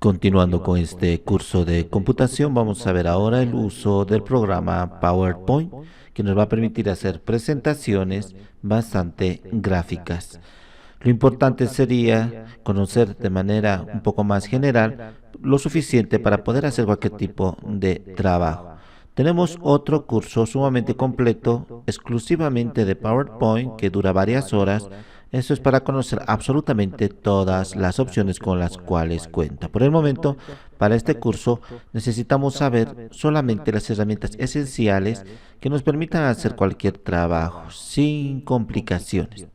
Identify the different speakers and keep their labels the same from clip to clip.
Speaker 1: Continuando con este curso de computación, vamos a ver ahora el uso del programa PowerPoint, que nos va a permitir hacer presentaciones bastante gráficas. Lo importante sería conocer de manera un poco más general lo suficiente para poder hacer cualquier tipo de trabajo. Tenemos otro curso sumamente completo, exclusivamente de PowerPoint, que dura varias horas. Eso es para conocer absolutamente todas las opciones con las cuales cuenta. Por el momento, para este curso necesitamos saber solamente las herramientas esenciales que nos permitan hacer cualquier trabajo sin complicaciones.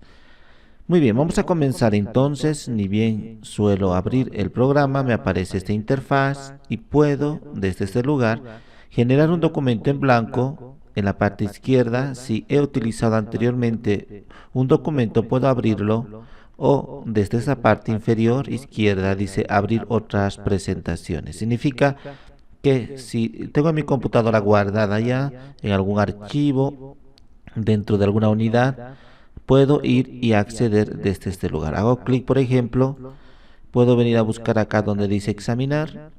Speaker 1: Muy bien, vamos a comenzar entonces. Ni bien suelo abrir el programa, me aparece esta interfaz y puedo, desde este lugar, generar un documento en blanco. En la parte izquierda, si he utilizado anteriormente un documento, puedo abrirlo, o desde esa parte inferior izquierda dice abrir otras presentaciones. Significa que si tengo mi computadora guardada ya en algún archivo dentro de alguna unidad, puedo ir y acceder desde este lugar. Hago clic, por ejemplo, puedo venir a buscar acá donde dice examinar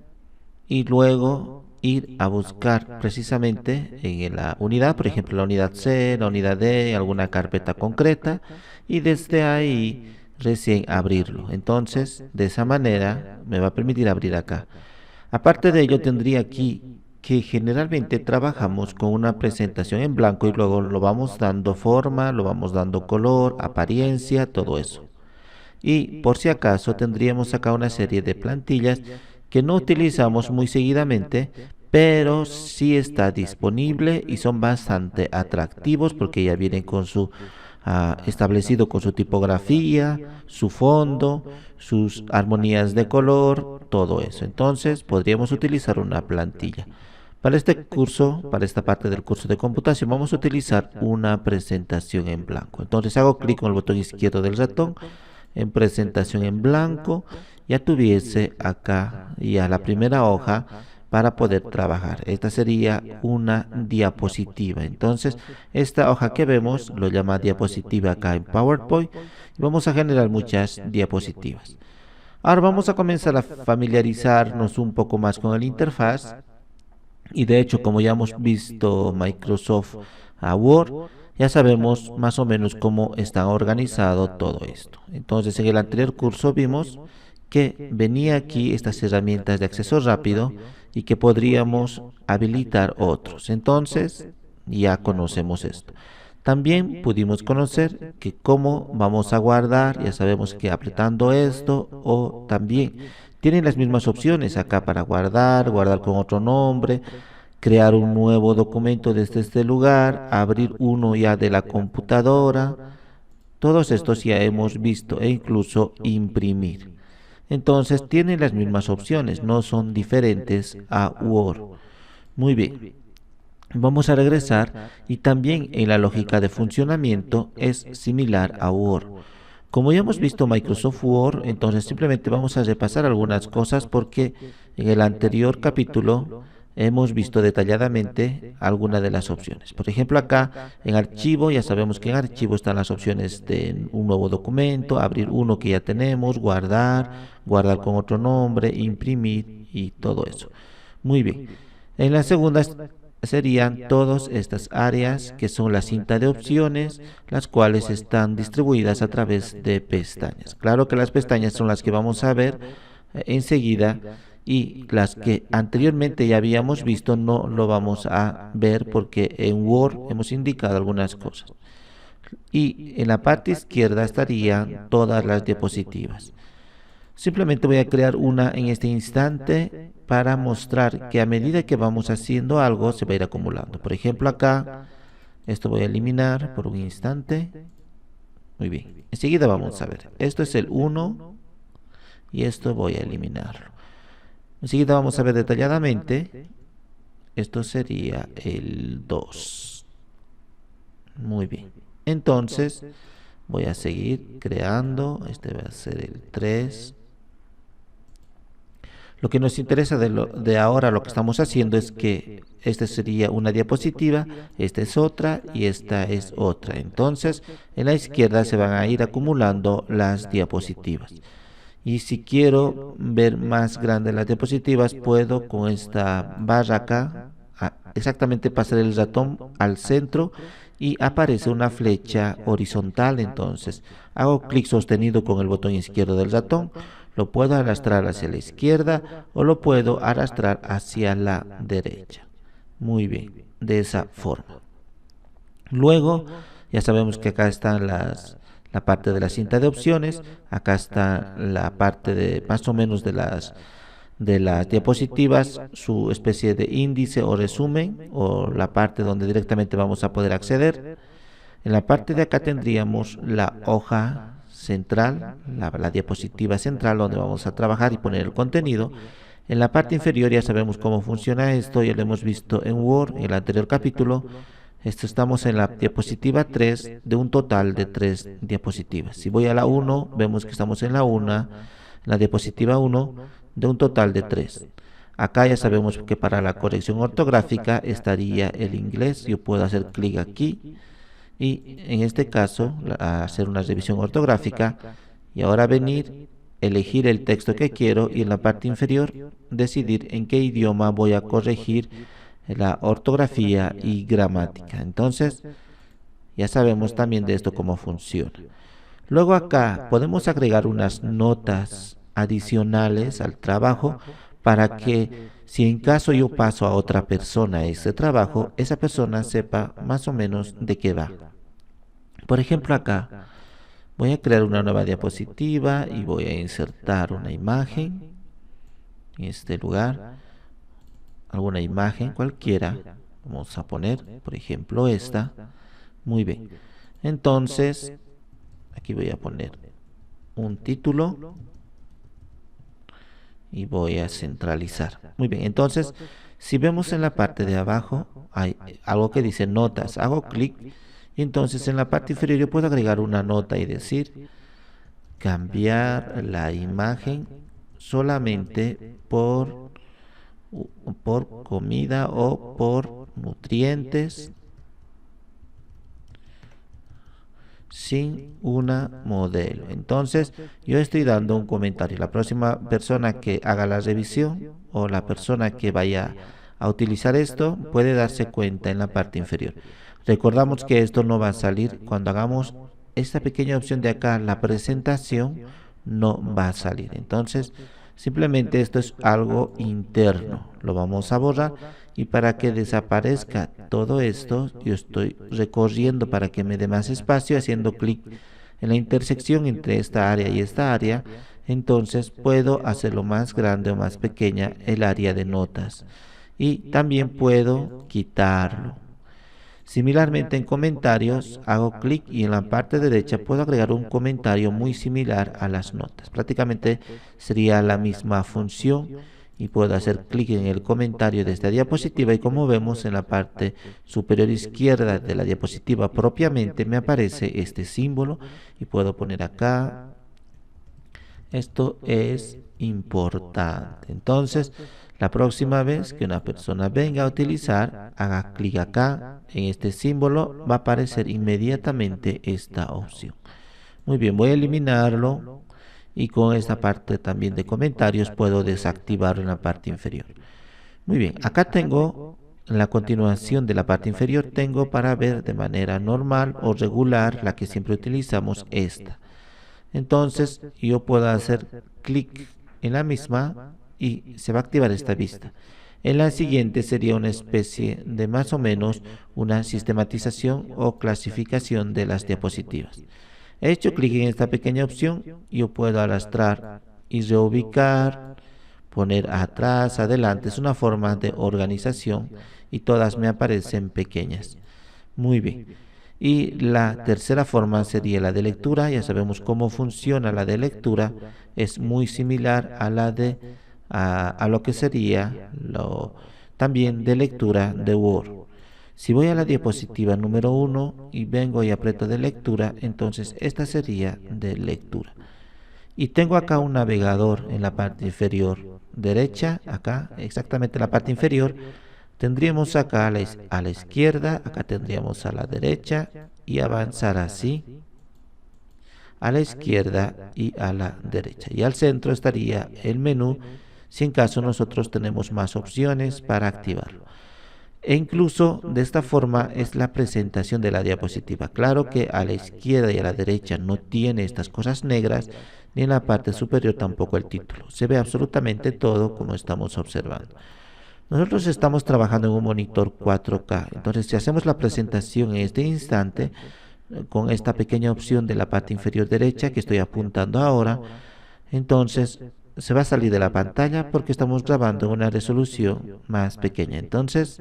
Speaker 1: y luego ir a buscar precisamente en la unidad, por ejemplo la unidad C, la unidad D, alguna carpeta concreta, y desde ahí recién abrirlo. Entonces, de esa manera me va a permitir abrir acá. Aparte de ello, tendría aquí que generalmente trabajamos con una presentación en blanco y luego lo vamos dando forma, lo vamos dando color, apariencia, todo eso. Y por si acaso tendríamos acá una serie de plantillas que no utilizamos muy seguidamente, pero sí está disponible y son bastante atractivos porque ya vienen con su establecido con su tipografía, su fondo, sus armonías de color, todo eso. Entonces podríamos utilizar una plantilla. Para este curso, para esta parte del curso de computación, vamos a utilizar una presentación en blanco. Entonces hago clic con el botón izquierdo del ratón en presentación en blanco. Ya tuviese acá ya la primera hoja para poder trabajar. Esta sería una diapositiva. Entonces, esta hoja que vemos lo llama diapositiva acá en PowerPoint y vamos a generar muchas diapositivas. Ahora vamos a comenzar a familiarizarnos un poco más con el interfaz. Y de hecho, como ya hemos visto Microsoft Word, ya sabemos más o menos cómo está organizado todo esto. Entonces, en el anterior curso vimos que venía aquí estas herramientas de acceso rápido y que podríamos habilitar otros. Entonces, ya conocemos esto. También pudimos conocer que cómo vamos a guardar, ya sabemos que apretando esto o también tienen las mismas opciones acá para guardar, guardar con otro nombre, crear un nuevo documento desde este lugar, abrir uno ya de la computadora. Todos estos ya hemos visto e incluso imprimir. Entonces tienen las mismas opciones, no son diferentes a Word. Muy bien. Vamos a regresar y también en la lógica de funcionamiento es similar a Word. Como ya hemos visto Microsoft Word, entonces simplemente vamos a repasar algunas cosas porque en el anterior capítulo hemos visto detalladamente algunas de las opciones. Por ejemplo, acá en archivo, ya sabemos que en archivo están las opciones de un nuevo documento, abrir uno que ya tenemos, guardar, guardar con otro nombre, imprimir y todo eso. Muy bien. En la segunda serían todas estas áreas que son la cinta de opciones, las cuales están distribuidas a través de pestañas. Claro que las pestañas son las que vamos a ver enseguida y las que anteriormente ya habíamos visto no lo vamos a ver porque en Word hemos indicado algunas cosas. Y en la parte izquierda estarían todas las diapositivas. Simplemente voy a crear una en este instante para mostrar que a medida que vamos haciendo algo se va a ir acumulando. Por ejemplo acá, esto voy a eliminar por un instante. Muy bien, enseguida vamos a ver. Esto es el 1 y esto voy a eliminarlo. Enseguida vamos a ver detalladamente. Esto sería el 2. Muy bien. Entonces voy a seguir creando. Este va a ser el 3. Lo que nos interesa de ahora, lo que estamos haciendo es que esta sería una diapositiva, esta es otra y esta es otra. Entonces, en la izquierda se van a ir acumulando las diapositivas. Y si quiero ver más grandes las diapositivas, puedo con esta barra acá, exactamente pasar el ratón al centro y aparece una flecha horizontal. Entonces hago clic sostenido con el botón izquierdo del ratón, lo puedo arrastrar hacia la izquierda o lo puedo arrastrar hacia la derecha. Muy bien, de esa forma. Luego, ya sabemos que acá están la parte de la cinta de opciones, acá está la parte de más o menos de las diapositivas, su especie de índice o resumen, o la parte donde directamente vamos a poder acceder. En la parte de acá tendríamos la hoja central, la diapositiva central donde vamos a trabajar y poner el contenido. En la parte inferior ya sabemos cómo funciona esto, ya lo hemos visto en Word en el anterior capítulo. Estamos en la diapositiva 3 de un total de 3 diapositivas. Si voy a la 1, vemos que estamos en la diapositiva 1 de un total de 3. Acá ya sabemos que para la corrección ortográfica estaría el inglés. Yo puedo hacer clic aquí y en este caso hacer una revisión ortográfica y ahora venir, elegir el texto que quiero y en la parte inferior decidir en qué idioma voy a corregir la ortografía y gramática. Entonces ya sabemos también de esto cómo funciona. Luego acá podemos agregar unas notas adicionales al trabajo para que si en caso yo paso a otra persona este trabajo, esa persona sepa más o menos de qué va. Por ejemplo, acá voy a crear una nueva diapositiva y voy a insertar una imagen en este lugar, alguna imagen cualquiera. Vamos a poner, por ejemplo, esta. Muy bien. Entonces, aquí voy a poner un título y voy a centralizar. Muy bien, entonces, si vemos en la parte de abajo, hay algo que dice notas. Hago clic y entonces en la parte inferior yo puedo agregar una nota y decir cambiar la imagen solamente por comida o por nutrientes sin una modelo. Entonces yo estoy dando un comentario. La próxima persona que haga la revisión o la persona que vaya a utilizar esto puede darse cuenta en la parte inferior. Recordamos que esto no va a salir cuando hagamos esta pequeña opción de acá, la presentación no va a salir. Entonces simplemente esto es algo interno, lo vamos a borrar y para que desaparezca todo esto yo estoy recorriendo para que me dé más espacio haciendo clic en la intersección entre esta área y esta área. Entonces puedo hacerlo más grande o más pequeña el área de notas y también puedo quitarlo. Similarmente en comentarios hago clic y en la parte derecha puedo agregar un comentario muy similar a las notas. Prácticamente sería la misma función y puedo hacer clic en el comentario de esta diapositiva y como vemos en la parte superior izquierda de la diapositiva propiamente me aparece este símbolo y puedo poner acá. Esto es importante. Entonces, la próxima vez que una persona venga a utilizar, haga clic acá en este símbolo, va a aparecer inmediatamente esta opción. Muy bien, voy a eliminarlo y con esta parte también de comentarios puedo desactivarlo en la parte inferior. Muy bien, acá tengo en la continuación de la parte inferior, tengo para ver de manera normal o regular, la que siempre utilizamos, esta. Entonces yo puedo hacer clic en la misma y se va a activar esta vista. En la siguiente sería una especie de más o menos una sistematización o clasificación de las diapositivas. He hecho clic en esta pequeña opción, yo puedo arrastrar y reubicar, poner atrás, adelante, es una forma de organización y todas me aparecen pequeñas. Muy bien. Y la tercera forma sería la de lectura. Ya sabemos cómo funciona la de lectura, es muy similar a la de a lo que sería también de lectura de Word. Si voy a la diapositiva número 1 y vengo y aprieto de lectura, entonces esta sería de lectura. Y tengo acá un navegador en la parte inferior derecha, acá exactamente en la parte inferior. Tendríamos acá a la izquierda, acá tendríamos a la derecha y avanzar así a la izquierda y a la derecha. Y al centro estaría el menú, si en caso nosotros tenemos más opciones para activarlo. E incluso de esta forma es la presentación de la diapositiva. Claro que a la izquierda y a la derecha no tiene estas cosas negras, ni en la parte superior tampoco el título. Se ve absolutamente todo como estamos observando. Nosotros estamos trabajando en un monitor 4K, entonces si hacemos la presentación en este instante, con esta pequeña opción de la parte inferior derecha que estoy apuntando ahora, entonces se va a salir de la pantalla porque estamos grabando en una resolución más pequeña. Entonces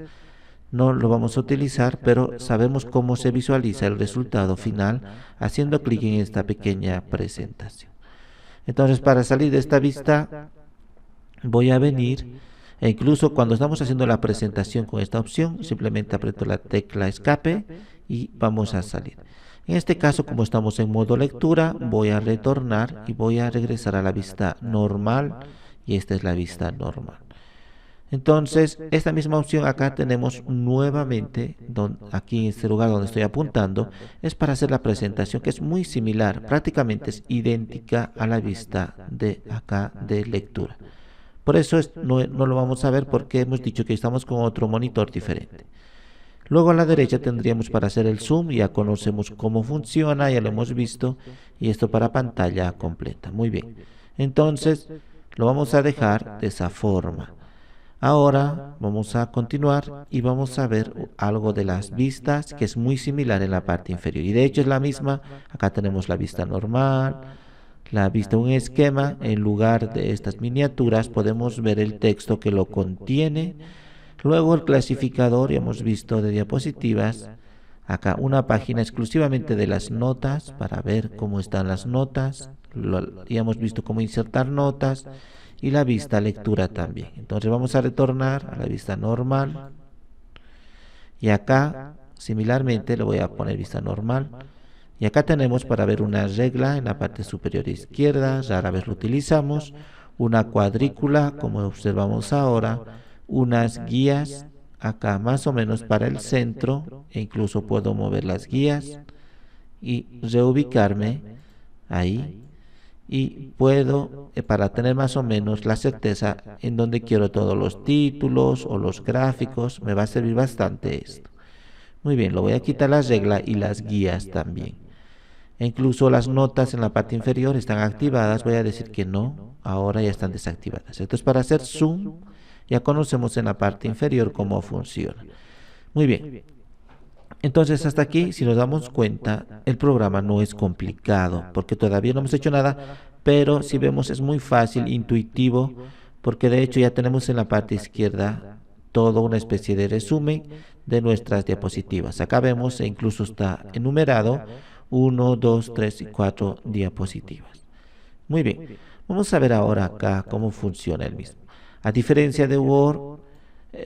Speaker 1: no lo vamos a utilizar, pero sabemos cómo se visualiza el resultado final haciendo clic en esta pequeña presentación. Entonces, para salir de esta vista voy a venir, e incluso cuando estamos haciendo la presentación con esta opción, simplemente aprieto la tecla escape y vamos a salir. En este caso, como estamos en modo lectura, voy a retornar y voy a regresar a la vista normal, y esta es la vista normal. Entonces, esta misma opción acá tenemos nuevamente, aquí en este lugar donde estoy apuntando, es para hacer la presentación, que es muy similar, prácticamente es idéntica a la vista de acá de lectura. Por eso no lo vamos a ver porque hemos dicho que estamos con otro monitor diferente. Luego a la derecha tendríamos para hacer el zoom, ya conocemos cómo funciona, ya lo hemos visto, y esto para pantalla completa. Muy bien, entonces lo vamos a dejar de esa forma. Ahora vamos a continuar y vamos a ver algo de las vistas que es muy similar en la parte inferior, y de hecho es la misma. Acá tenemos la vista normal, la vista un esquema. En lugar de estas miniaturas podemos ver el texto que lo contiene. Luego el clasificador, ya hemos visto, de diapositivas. Acá una página exclusivamente de las notas para ver cómo están las notas. Ya hemos visto cómo insertar notas, y la vista lectura también. Entonces vamos a retornar a la vista normal, y acá similarmente le voy a poner vista normal, y acá tenemos para ver una regla en la parte superior izquierda, rara vez lo utilizamos, una cuadrícula como observamos ahora, unas guías acá más o menos para el centro, e incluso puedo mover las guías y reubicarme ahí, y puedo, para tener más o menos la certeza en donde quiero todos los títulos o los gráficos, me va a servir bastante esto. Muy bien, lo voy a quitar la regla y las guías también. E incluso las notas en la parte inferior están activadas, voy a decir que no, ahora ya están desactivadas. Esto es para hacer zoom, ya conocemos en la parte inferior cómo funciona. Muy bien. Entonces hasta aquí, si nos damos cuenta, el programa no es complicado porque todavía no hemos hecho nada, pero si vemos es muy fácil, intuitivo, porque de hecho ya tenemos en la parte izquierda toda una especie de resumen de nuestras diapositivas. Acá vemos, e incluso está enumerado, 1, 2, 3 y 4 diapositivas. Muy bien, vamos a ver ahora acá cómo funciona el mismo. A diferencia de Word,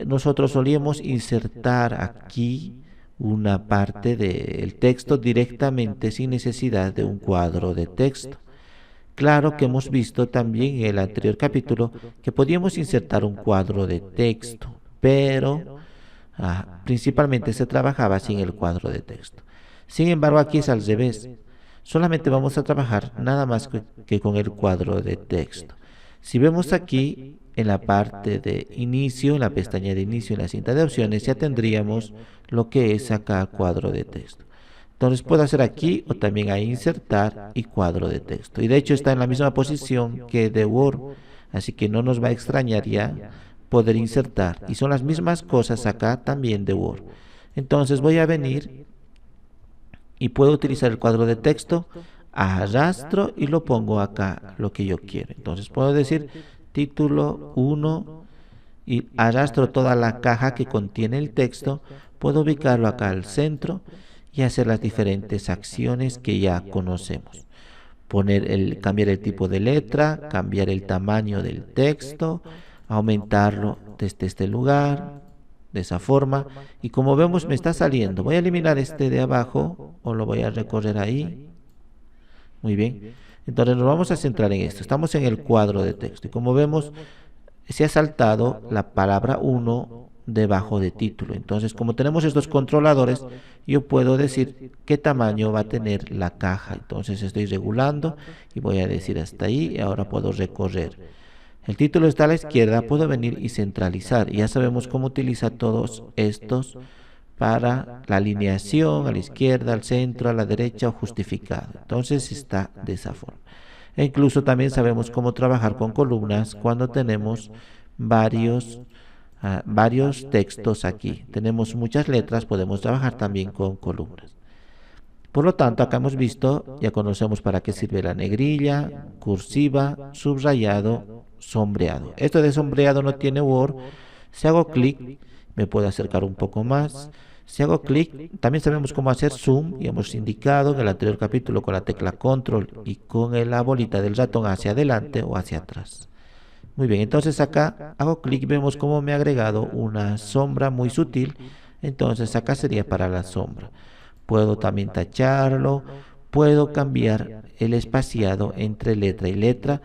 Speaker 1: nosotros solíamos insertar aquí una parte del texto directamente sin necesidad de un cuadro de texto. Claro que hemos visto también en el anterior capítulo que podíamos insertar un cuadro de texto, pero principalmente se trabajaba sin el cuadro de texto. Sin embargo, aquí es al revés. Solamente vamos a trabajar nada más que con el cuadro de texto. Si vemos aquí en la parte de inicio, en la pestaña de inicio, en la cinta de opciones, ya tendríamos lo que es acá cuadro de texto. Entonces puedo hacer aquí o también ahí insertar y cuadro de texto. Y de hecho está en la misma posición que de Word, así que no nos va a extrañar ya poder insertar. Y son las mismas cosas acá también de Word. Entonces voy a venir y puedo utilizar el cuadro de texto, arrastro y lo pongo acá lo que yo quiero. Entonces puedo decir título 1 y arrastro toda la caja que contiene el texto, puedo ubicarlo acá al centro y hacer las diferentes acciones que ya conocemos. Cambiar el tipo de letra, cambiar el tamaño del texto, aumentarlo desde este lugar, de esa forma, y como vemos me está saliendo. Voy a eliminar este de abajo o lo voy a recorrer ahí. Muy bien, entonces nos vamos a centrar en esto. Estamos en el cuadro de texto y como vemos se ha saltado la palabra 1 debajo de título. Entonces, como tenemos estos controladores, yo puedo decir qué tamaño va a tener la caja. Entonces estoy regulando y voy a decir hasta ahí y ahora puedo recorrer. El título está a la izquierda, puedo venir y centralizar. Ya sabemos cómo utilizar todos estos para la alineación a la izquierda, al centro, a la derecha o justificado. Entonces está de esa forma. E incluso también sabemos cómo trabajar con columnas cuando tenemos varios textos aquí. Tenemos muchas letras, podemos trabajar también con columnas. Por lo tanto, acá hemos visto, ya conocemos para qué sirve la negrilla, cursiva, subrayado, sombreado. Esto de sombreado no tiene Word. Si hago clic, me puedo acercar un poco más. Si hago clic, también sabemos cómo hacer zoom y hemos indicado en el anterior capítulo con la tecla control y con la bolita del ratón hacia adelante o hacia atrás. Muy bien, entonces acá hago clic, vemos cómo me ha agregado una sombra muy sutil. Entonces acá sería para la sombra. Puedo también tacharlo, puedo cambiar el espaciado entre letra y letra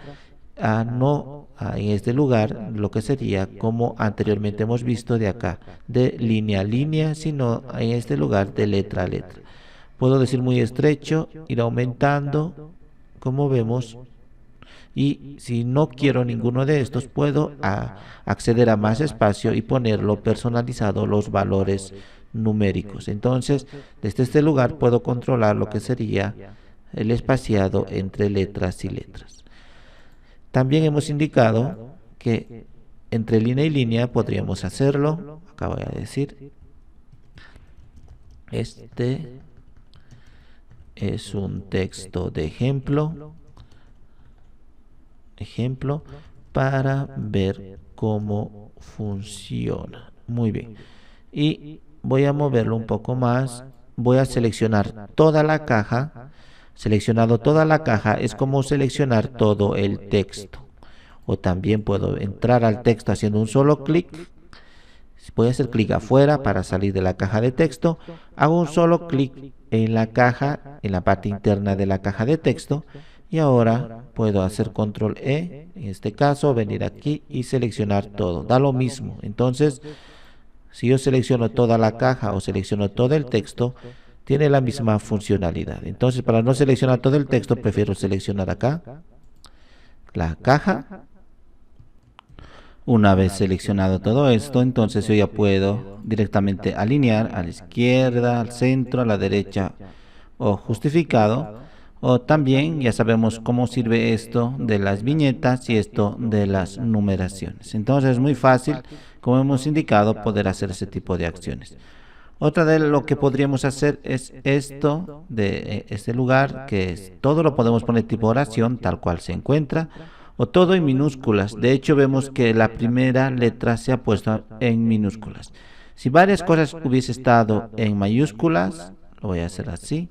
Speaker 1: en este lugar, lo que sería como anteriormente hemos visto de acá, de línea a línea, sino en este lugar de letra a letra. Puedo decir muy estrecho, ir aumentando, como vemos. Y si no quiero ninguno de estos, puedo acceder a más espacio y ponerlo personalizado los valores numéricos. Entonces, desde este lugar puedo controlar lo que sería el espaciado entre letras y letras. También hemos indicado que entre línea y línea podríamos hacerlo. Acá voy a decir, este es un texto de ejemplo para ver cómo funciona. Muy bien. Y voy a moverlo un poco más. Voy a seleccionar toda la caja. Seleccionado toda la caja es como seleccionar todo el texto. O también puedo entrar al texto haciendo un solo clic. Voy a hacer clic afuera para salir de la caja de texto. Hago un solo clic en la caja, en la parte interna de la caja de texto. Y ahora puedo hacer control E, en este caso, venir aquí y seleccionar todo. Da lo mismo. Entonces, si yo selecciono toda la caja o selecciono todo el texto, tiene la misma funcionalidad. Entonces, para no seleccionar todo el texto, prefiero seleccionar acá la caja. Una vez seleccionado todo esto, entonces yo ya puedo directamente alinear a la izquierda, al centro, a la derecha o justificado. O también ya sabemos cómo sirve esto de las viñetas y esto de las numeraciones. Entonces es muy fácil, como hemos indicado, poder hacer ese tipo de acciones. Otra de lo que podríamos hacer es esto de este lugar, que es todo lo podemos poner tipo oración, tal cual se encuentra, o todo en minúsculas. De hecho vemos que la primera letra se ha puesto en minúsculas. Si varias cosas hubiese estado en mayúsculas, lo voy a hacer así.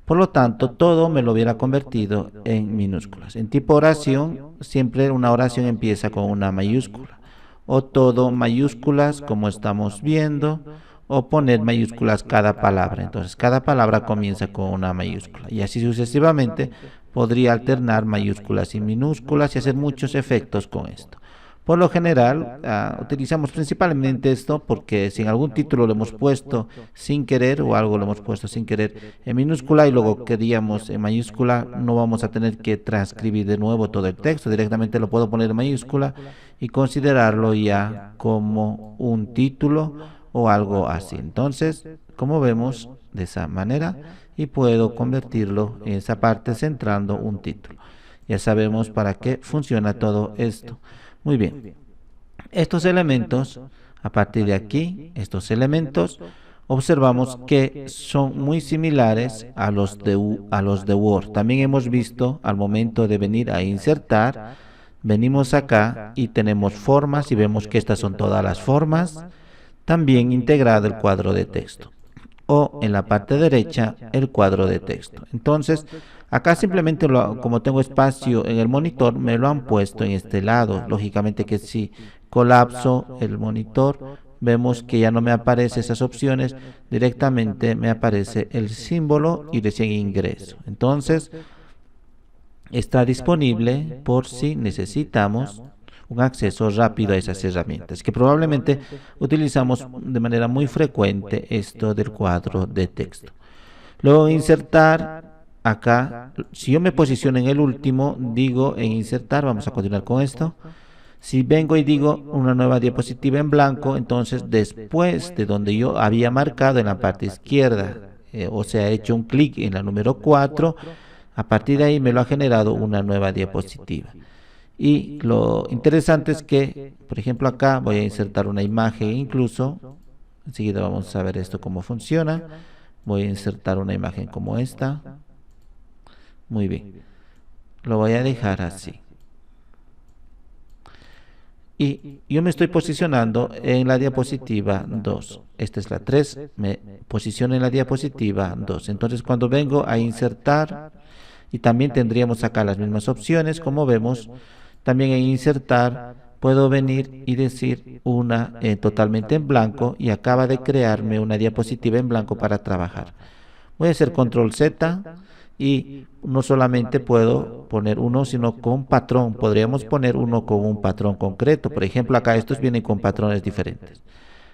Speaker 1: Por lo tanto, todo me lo hubiera convertido en minúsculas. En tipo oración, siempre una oración empieza con una mayúscula. O todo mayúsculas, como estamos viendo, o poner mayúsculas cada palabra. Entonces, cada palabra comienza con una mayúscula. Y así sucesivamente, podría alternar mayúsculas y minúsculas y hacer muchos efectos con esto. Por lo general, utilizamos principalmente esto porque si en algún título lo hemos puesto sin querer o algo lo hemos puesto sin querer en minúscula y luego queríamos en mayúscula, no vamos a tener que transcribir de nuevo todo el texto, directamente lo puedo poner en mayúscula y considerarlo ya como un título o algo así. Entonces, como vemos, de esa manera y puedo convertirlo en esa parte centrando un título. Ya sabemos para qué funciona todo esto. Muy bien, estos elementos, a partir de aquí, estos elementos, observamos que son muy similares a los de Word. También hemos visto al momento de venir a insertar, venimos acá y tenemos formas y vemos que estas son todas las formas, también integrado el cuadro de texto. O en la parte derecha el cuadro de texto. Entonces, acá simplemente como tengo espacio en el monitor, me lo han puesto en este lado. Lógicamente que si colapso el monitor, vemos que ya no me aparecen esas opciones, directamente me aparece el símbolo y recién ingreso. Entonces, está disponible por si necesitamos un acceso rápido a esas herramientas, que probablemente utilizamos de manera muy frecuente esto del cuadro de texto. Luego insertar, acá, si yo me posiciono en el último, digo en insertar, vamos a continuar con esto. Si vengo y digo una nueva diapositiva en blanco, entonces después de donde yo había marcado en la parte izquierda, o sea, he hecho un clic en la número 4, a partir de ahí me lo ha generado una nueva diapositiva. Y lo interesante es que, por ejemplo, acá voy a insertar una imagen incluso. Enseguida vamos a ver esto cómo funciona. Voy a insertar una imagen como esta. Muy bien. Lo voy a dejar así. Y yo me estoy posicionando en la diapositiva 2. Esta es la 3, me posiciono en la diapositiva 2. Entonces cuando vengo a insertar, y también tendríamos acá las mismas opciones, como vemos, también en insertar puedo venir y decir una totalmente en blanco, y acaba de crearme una diapositiva en blanco para trabajar. Voy a hacer control Z. Y no solamente puedo poner uno, sino con patrón. Podríamos poner uno con un patrón concreto. Por ejemplo, acá estos vienen con patrones diferentes.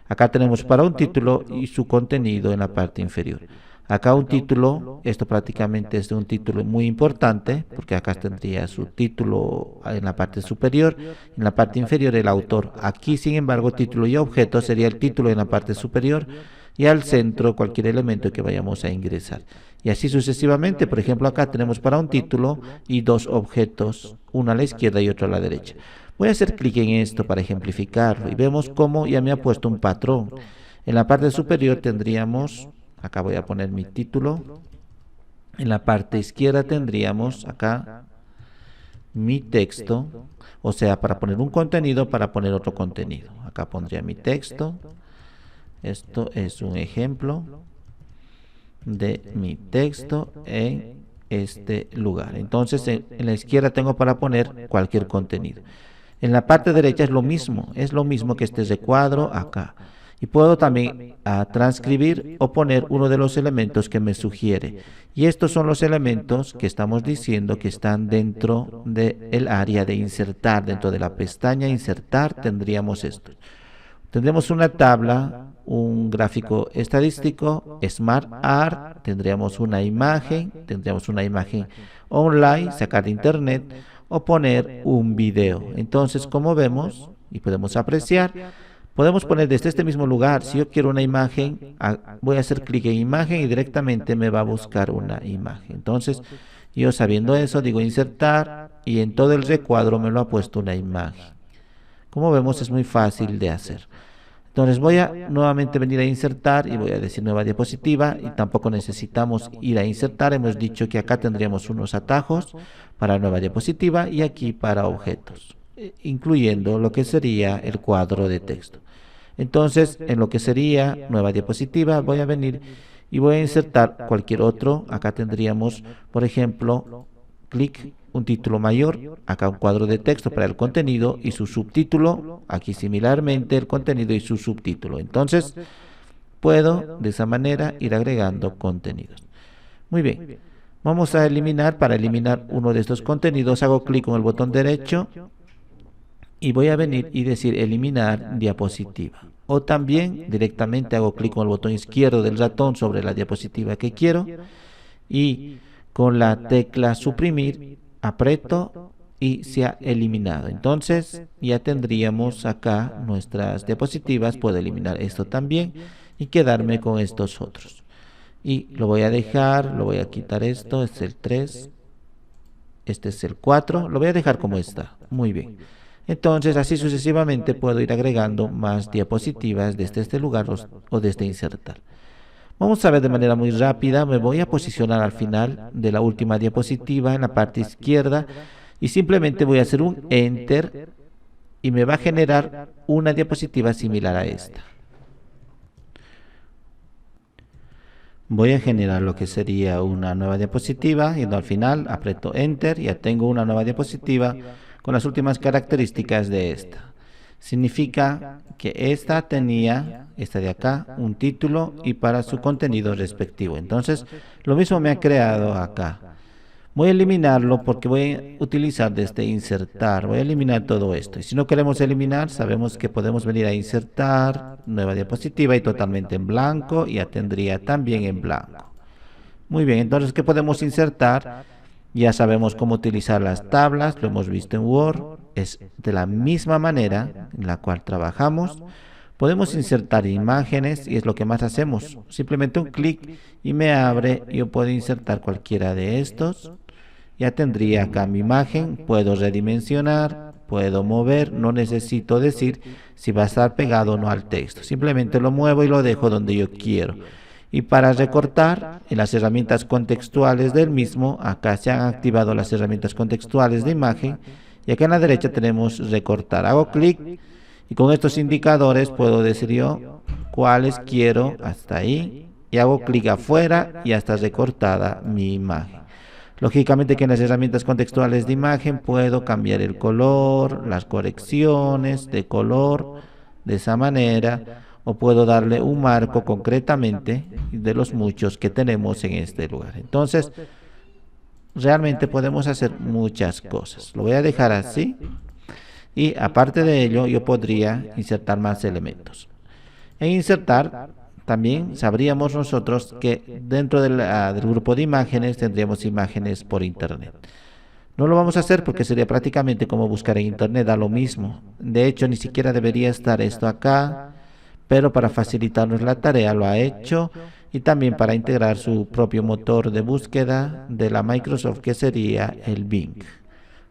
Speaker 1: Acá tenemos para un título y su contenido en la parte inferior. Acá un título, esto prácticamente es un título muy importante, porque acá tendría su título en la parte superior, en la parte inferior el autor. Aquí, sin embargo, título y objeto sería el título en la parte superior, y al centro cualquier elemento que vayamos a ingresar. Y así sucesivamente. Por ejemplo, acá tenemos para un título y dos objetos, uno a la izquierda y otro a la derecha. Voy a hacer clic en esto para ejemplificarlo y vemos cómo ya me ha puesto un patrón. En la parte superior tendríamos, acá voy a poner mi título, en la parte izquierda tendríamos acá mi texto, o sea, para poner un contenido, para poner otro contenido. Acá pondría mi texto. Esto es un ejemplo de mi texto en este lugar. Entonces en la izquierda tengo para poner cualquier contenido. En la parte derecha es lo mismo que este recuadro acá. Y puedo también transcribir o poner uno de los elementos que me sugiere. Y estos son los elementos que estamos diciendo que están dentro del área de insertar. Dentro de la pestaña insertar tendríamos esto. Tendremos una tabla, un gráfico estadístico, Smart Art, tendríamos una imagen online, sacar de internet o poner un video. Entonces, como vemos y podemos apreciar, podemos poner desde este mismo lugar. Si yo quiero una imagen, voy a hacer clic en imagen y directamente me va a buscar una imagen. Entonces, yo sabiendo eso, digo insertar y en todo el recuadro me lo ha puesto una imagen. Como vemos, es muy fácil de hacer. Entonces voy a nuevamente venir a insertar y voy a decir nueva diapositiva, y tampoco necesitamos ir a insertar. Hemos dicho que acá tendríamos unos atajos para nueva diapositiva y aquí para objetos, incluyendo lo que sería el cuadro de texto. Entonces, en lo que sería nueva diapositiva, voy a venir y voy a insertar cualquier otro. Acá tendríamos, por ejemplo, clic, un título mayor, acá un cuadro de texto para el contenido y su subtítulo, aquí similarmente el contenido y su subtítulo. Entonces, puedo de esa manera ir agregando contenidos. Muy bien, vamos a eliminar. Para eliminar uno de estos contenidos, hago clic con el botón derecho y voy a venir y decir eliminar diapositiva. O también directamente hago clic con el botón izquierdo del ratón sobre la diapositiva que quiero y con la tecla suprimir aprieto y se ha eliminado. Entonces ya tendríamos acá nuestras diapositivas. Puedo eliminar esto también y quedarme con estos otros. Y lo voy a dejar, lo voy a quitar esto, es el 3, este es el 4, lo voy a dejar como está. Muy bien. Entonces así sucesivamente puedo ir agregando más diapositivas desde este lugar o desde insertar. Vamos a ver de manera muy rápida. Me voy a posicionar al final de la última diapositiva en la parte izquierda y simplemente voy a hacer un Enter y me va a generar una diapositiva similar a esta. Voy a generar lo que sería una nueva diapositiva, yendo al final, aprieto Enter y ya tengo una nueva diapositiva con las últimas características de esta. Significa que esta tenía, esta de acá, un título y para su contenido respectivo. Entonces, lo mismo me ha creado acá. Voy a eliminarlo porque voy a utilizar desde insertar. Voy a eliminar todo esto. Y si no queremos eliminar, sabemos que podemos venir a insertar, nueva diapositiva y totalmente en blanco. Y ya tendría también en blanco. Muy bien, entonces, ¿qué podemos insertar? Ya sabemos cómo utilizar las tablas, lo hemos visto en Word. Es de la misma manera en la cual trabajamos. Podemos insertar imágenes y es lo que más hacemos. Simplemente un clic y me abre. Yo puedo insertar cualquiera de estos. Ya tendría acá mi imagen. Puedo redimensionar, puedo mover. No necesito decir si va a estar pegado o no al texto. Simplemente lo muevo y lo dejo donde yo quiero. Y para recortar, en las herramientas contextuales del mismo, acá se han activado las herramientas contextuales de imagen. Y acá en la derecha tenemos recortar. Hago clic. Y con estos indicadores puedo decir yo cuáles quiero hasta ahí. Y hago clic afuera y ya está recortada mi imagen. Lógicamente que en las herramientas contextuales de imagen puedo cambiar el color, las correcciones de color de esa manera. O puedo darle un marco concretamente de los muchos que tenemos en este lugar. Entonces, realmente podemos hacer muchas cosas. Lo voy a dejar así. Y aparte de ello, yo podría insertar más elementos. En insertar, también sabríamos nosotros que dentro del grupo de imágenes tendríamos imágenes por internet. No lo vamos a hacer porque sería prácticamente como buscar en internet, da lo mismo. De hecho, ni siquiera debería estar esto acá, pero para facilitarnos la tarea lo ha hecho y también para integrar su propio motor de búsqueda de la Microsoft que sería el Bing.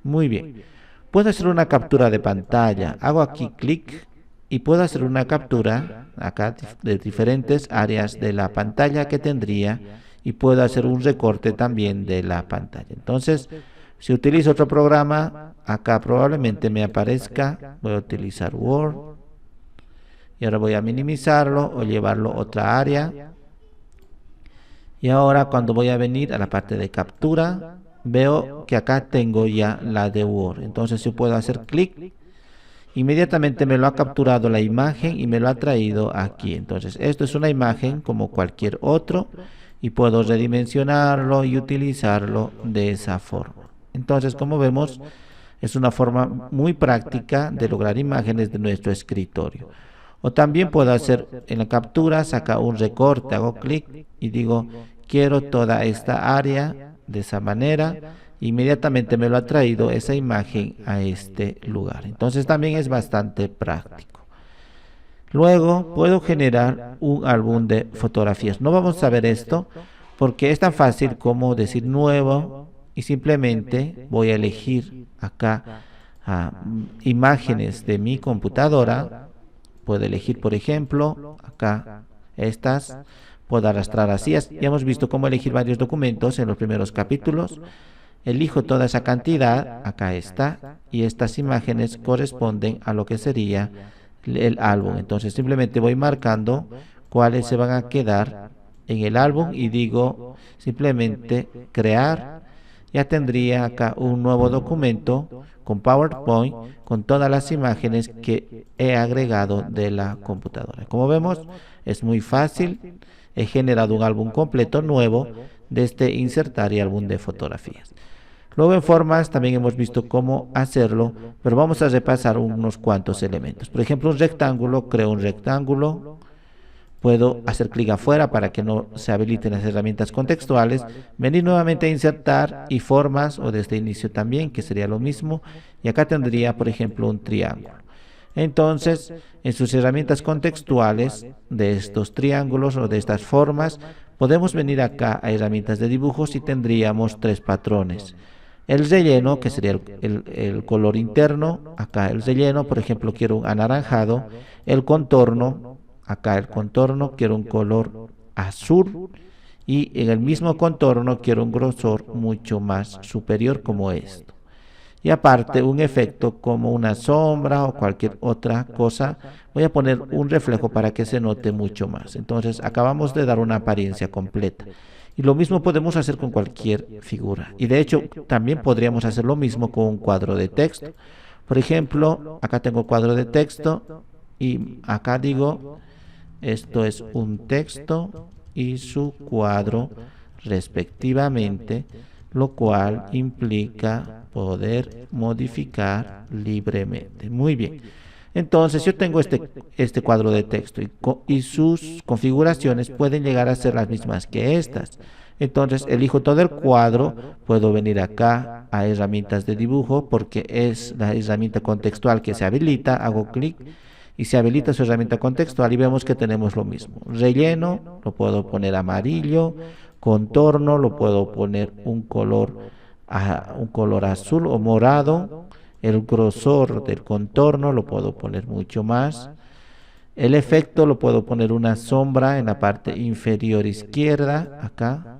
Speaker 1: Muy bien. Puedo hacer una captura de pantalla. Hago aquí clic y puedo hacer una captura acá de diferentes áreas de la pantalla que tendría y puedo hacer un recorte también de la pantalla. Entonces, si utilizo otro programa, acá probablemente me aparezca. Voy a utilizar Word y ahora voy a minimizarlo o llevarlo a otra área. Y ahora cuando voy a venir a la parte de captura, veo que acá tengo ya la de Word. Entonces yo puedo hacer clic, inmediatamente me lo ha capturado la imagen y me lo ha traído aquí. Entonces esto es una imagen como cualquier otro y puedo redimensionarlo y utilizarlo de esa forma. Entonces, como vemos, es una forma muy práctica de lograr imágenes de nuestro escritorio. O también puedo hacer en la captura, saca un recorte, hago clic y digo quiero toda esta área de esa manera. Inmediatamente me lo ha traído esa imagen a este lugar. Entonces también es bastante práctico. Luego puedo generar un álbum de fotografías. No vamos a ver esto porque es tan fácil como decir nuevo y simplemente voy a elegir acá imágenes de mi computadora. Puedo elegir, por ejemplo, acá estas. Puedo arrastrar así. Ya hemos visto cómo elegir varios documentos en los primeros capítulos. Elijo toda esa cantidad, acá está, y estas imágenes corresponden a lo que sería el álbum. Entonces simplemente voy marcando cuáles se van a quedar en el álbum y digo simplemente crear. Ya tendría acá un nuevo documento con PowerPoint con todas las imágenes que he agregado de la computadora. Como vemos, es muy fácil. He generado un álbum completo nuevo desde insertar y álbum de fotografías. Luego en formas también hemos visto cómo hacerlo, pero vamos a repasar unos cuantos elementos. Por ejemplo, un rectángulo, creo un rectángulo. Puedo hacer clic afuera para que no se habiliten las herramientas contextuales, venir nuevamente a insertar y formas o desde inicio también, que sería lo mismo, y acá tendría por ejemplo un triángulo. Entonces, en sus herramientas contextuales de estos triángulos o de estas formas, podemos venir acá a herramientas de dibujos y tendríamos tres patrones. El relleno, que sería el color interno, acá el relleno, por ejemplo, quiero un anaranjado, el contorno, acá el contorno, quiero un color azul y en el mismo contorno quiero un grosor mucho más superior como esto. Y aparte un efecto como una sombra o cualquier otra cosa, voy a poner un reflejo para que se note mucho más. Entonces acabamos de dar una apariencia completa. Y lo mismo podemos hacer con cualquier figura. Y de hecho también podríamos hacer lo mismo con un cuadro de texto. Por ejemplo, acá tengo cuadro de texto y acá digo, esto es un texto y su cuadro respectivamente. lo cual implica poder modificar libremente. Muy bien. Entonces yo tengo este cuadro de texto y sus configuraciones pueden llegar a ser las mismas que estas. Entonces elijo todo el cuadro, puedo venir acá a herramientas de dibujo porque es la herramienta contextual que se habilita, hago clic y se habilita su herramienta contextual y vemos que tenemos lo mismo. Relleno, lo puedo poner amarillo, contorno, lo puedo poner un color azul o morado, el grosor del contorno lo puedo poner mucho más. El efecto lo puedo poner una sombra en la parte inferior izquierda, acá,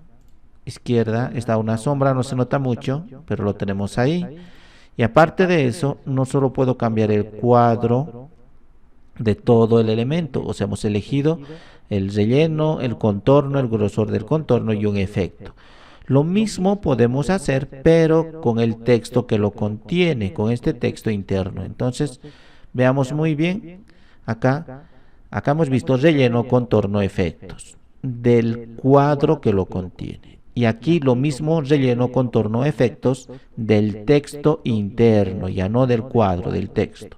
Speaker 1: izquierda, está una sombra, no se nota mucho, pero lo tenemos ahí. Y aparte de eso, no solo puedo cambiar el cuadro de todo el elemento, o sea, hemos elegido el relleno, el contorno, el grosor del contorno y un efecto. Lo mismo podemos hacer, pero con el texto que lo contiene, con este texto interno. Entonces, veamos muy bien, acá hemos visto relleno, contorno, efectos del cuadro que lo contiene. Y aquí lo mismo relleno, contorno, efectos del texto interno, ya no del cuadro, del texto.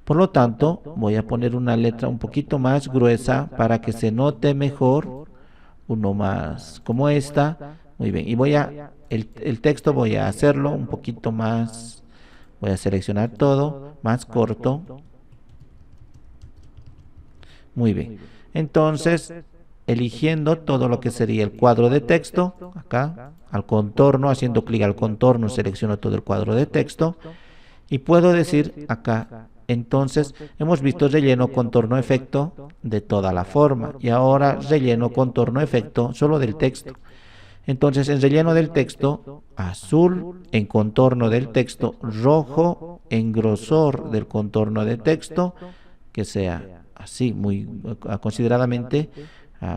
Speaker 1: Por lo tanto, voy a poner una letra un poquito más gruesa para que se note mejor, uno más como esta. Muy bien, y el texto voy a hacerlo un poquito más, voy a seleccionar todo, más corto. Muy bien, entonces, eligiendo todo lo que sería el cuadro de texto, acá, al contorno, haciendo clic al contorno, selecciono todo el cuadro de texto, y puedo decir acá, entonces hemos visto relleno, contorno, efecto de toda la forma. Y ahora relleno, contorno, efecto solo del texto. Entonces en relleno del texto, azul, en contorno del texto, rojo, en grosor del contorno de texto, que sea así, muy consideradamente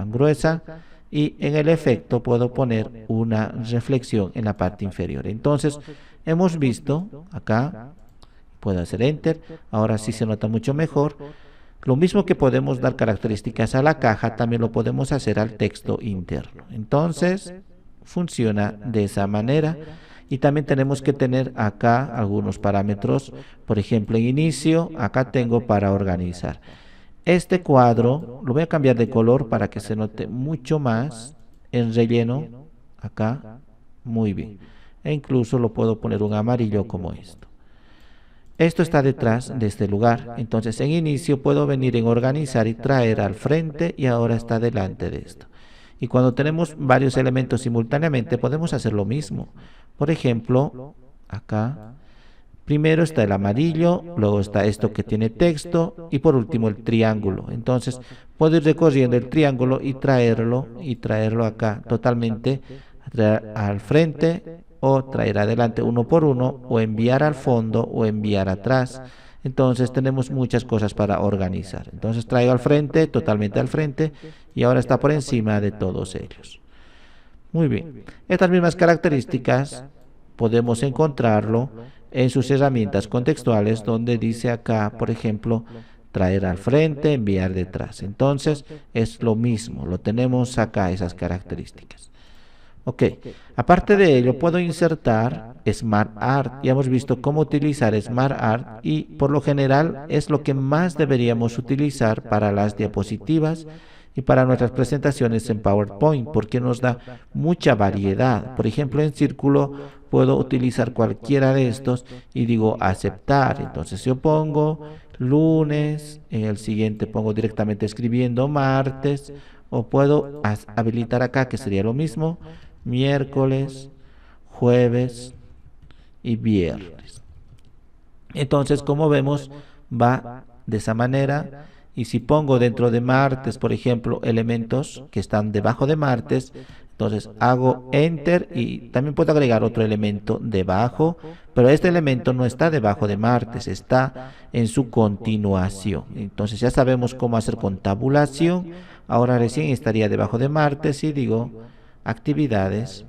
Speaker 1: gruesa. Y en el efecto puedo poner una reflexión en la parte inferior. Entonces hemos visto acá, puedo hacer enter, ahora sí se nota mucho mejor. Lo mismo que podemos dar características a la caja, también lo podemos hacer al texto interno. Entonces, funciona de esa manera. Y también tenemos que tener acá algunos parámetros. Por ejemplo, en inicio, acá tengo para organizar. Este cuadro lo voy a cambiar de color para que se note mucho más. En relleno, acá, muy bien. E incluso lo puedo poner un amarillo como esto. Esto está detrás de este lugar. Entonces en inicio puedo venir en organizar y traer al frente y ahora está delante de esto. Y cuando tenemos varios elementos simultáneamente podemos hacer lo mismo. Por ejemplo, acá, primero está el amarillo, luego está esto que tiene texto y por último el triángulo. Entonces puedo ir recorriendo el triángulo y traerlo acá totalmente al frente o traer adelante uno por uno o enviar al fondo o enviar atrás. Entonces tenemos muchas cosas para organizar. Entonces traigo al frente, totalmente al frente y ahora está por encima de todos ellos. Muy bien. Estas mismas características podemos encontrarlo en sus herramientas contextuales donde dice acá, por ejemplo, traer al frente, enviar detrás. Entonces es lo mismo, lo tenemos acá esas características. Ok, aparte de ello puedo insertar Smart Art. Ya hemos visto cómo utilizar Smart Art y por lo general es lo que más deberíamos utilizar para las diapositivas y para nuestras presentaciones en PowerPoint porque nos da mucha variedad. Por ejemplo, en círculo puedo utilizar cualquiera de estos y digo aceptar. Entonces yo pongo lunes, en el siguiente pongo directamente escribiendo martes o puedo habilitar acá que sería lo mismo miércoles, jueves y viernes. Entonces, como vemos, va de esa manera. Y si pongo dentro de martes, por ejemplo, elementos que están debajo de martes, entonces hago enter y también puedo agregar otro elemento debajo, pero este elemento no está debajo de martes, está en su continuación. Entonces ya sabemos cómo hacer con tabulación. Ahora recién estaría debajo de martes y digo actividades,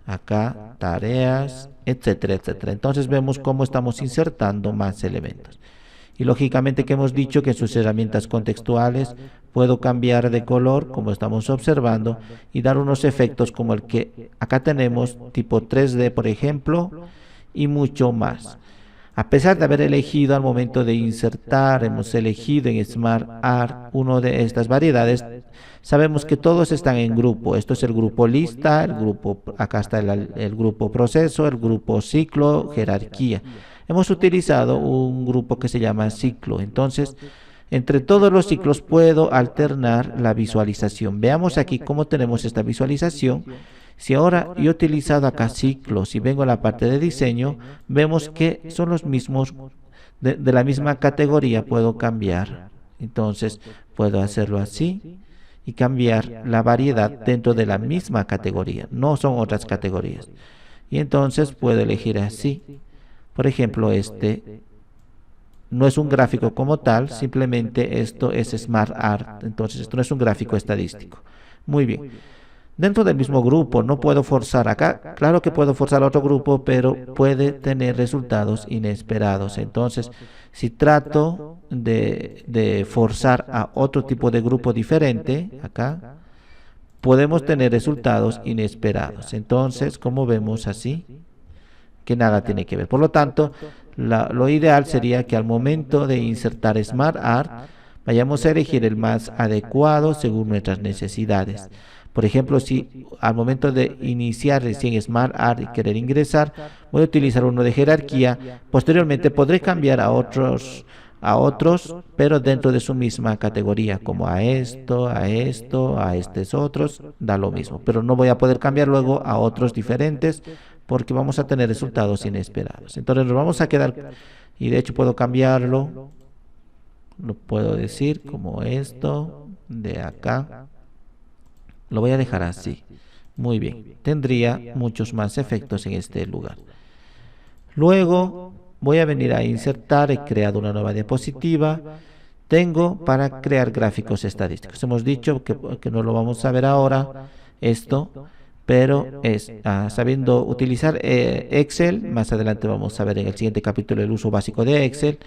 Speaker 1: acá tareas, etcétera, etcétera. Entonces vemos cómo estamos insertando más elementos. Y lógicamente que hemos dicho que en sus herramientas contextuales puedo cambiar de color, como estamos observando, y dar unos efectos como el que acá tenemos, tipo 3D, por ejemplo, y mucho más. A pesar de haber elegido al momento de insertar, hemos elegido en Smart Art una de estas variedades, sabemos que todos están en grupo. Esto es el grupo lista, el grupo, acá está el grupo proceso, el grupo ciclo, jerarquía. Hemos utilizado un grupo que se llama ciclo. Entonces, entre todos los ciclos puedo alternar la visualización. Veamos aquí cómo tenemos esta visualización. Si ahora yo he utilizado acá ciclos y vengo a la parte de diseño, vemos que son los mismos, de la misma categoría puedo cambiar. Entonces puedo hacerlo así y cambiar la variedad dentro de la misma categoría, no son otras categorías. Y entonces puedo elegir así. Por ejemplo, este no es un gráfico como tal, simplemente esto es Smart Art, entonces esto no es un gráfico estadístico. Muy bien. Dentro del mismo grupo no puedo forzar acá, claro que puedo forzar a otro grupo, pero puede tener resultados inesperados. Entonces, si trato de forzar a otro tipo de grupo diferente, acá, podemos tener resultados inesperados. Entonces, como vemos así, que nada tiene que ver. Por lo tanto, lo ideal sería que al momento de insertar Smart Art, vayamos a elegir el más adecuado según nuestras necesidades. Por ejemplo, si al momento de iniciar recién Smart Art y querer ingresar, voy a utilizar uno de jerarquía. Posteriormente podré cambiar a otros, pero dentro de su misma categoría, como a estos otros, da lo mismo. Pero no voy a poder cambiar luego a otros diferentes porque vamos a tener resultados inesperados. Entonces nos vamos a quedar, y de hecho puedo cambiarlo, lo puedo decir como esto, de acá. Lo voy a dejar así. Muy bien. Tendría muchos más efectos en este lugar. Luego voy a venir a insertar. He creado una nueva diapositiva. Tengo para crear gráficos estadísticos. Hemos dicho que no lo vamos a ver ahora esto, pero es sabiendo utilizar Excel. Más adelante vamos a ver en el siguiente capítulo el uso básico de Excel.